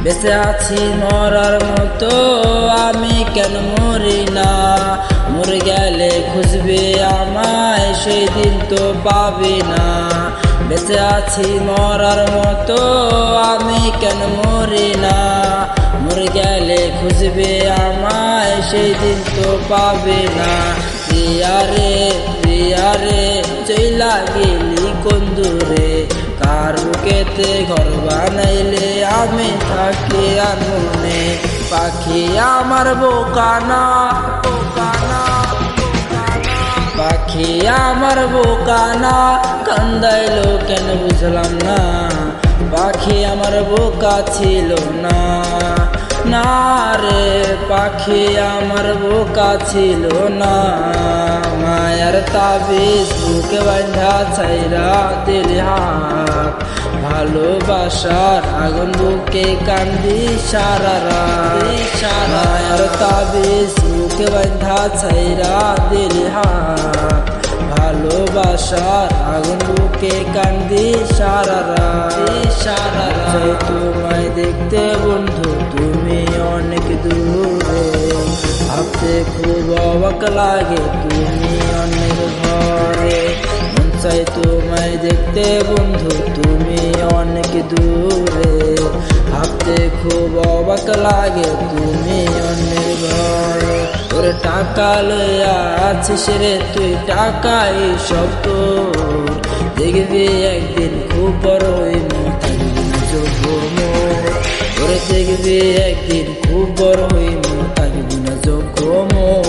বেঁচে আছি মরার মতো আমি কেন মরি না, মরে গেলে খুঁজবে আমায় সেই দিন তো পাবি না। বেঁচে আছি মরার মতো আমি কেন মরি না, মরে গেলে খুঁজবে আমায় সেই দিন তো পাবে না। প্রিয়ারে প্রিয়ারে চইলা গেলি কোন দূরে, কার বুকেতে ঘর বানাইলে আমি থাকি আর মনে। পাখি আমার বোকানা বোকানা, পাখি আমার বোকানা কান্দাইলো কেন বুঝলাম না, পাখি আমার বোকা ছিল না। না রে পাখি আমার বোকা ছিল না, মায়ার তাবিজ বুকে বাঁধা ছাইরা দিলি হাত, ভালোবাসার আগুন বুকে কান্দি সারা রাত। মায়ার তাবিজ বুকে বাঁধা ছাইরা দিলি হাত, ভালোবাসার আগুন বুকে কান্দি সারা রাত। তোমায় দেখতে বন্ধু তুমি অনেক দূরে, ভাবতে খুব অবাক লাগে তুমি অনেক ঘরে। মন চাই তোমায় দেখতে বন্ধু তুমি অনেক দূরে, ভাবতে খুব অবাক লাগে তুমি অনেক ঘরে। ওরে টাকা লইয়া আছিস রে তুই, টাকাই সব তোর, দেখবি একদিন খুব বড় হইমু থাকবি না যোগ্য মোর। ওরে দেখবি একদিন খুব বড় হইমু থাকবি না যোগ্য মোর।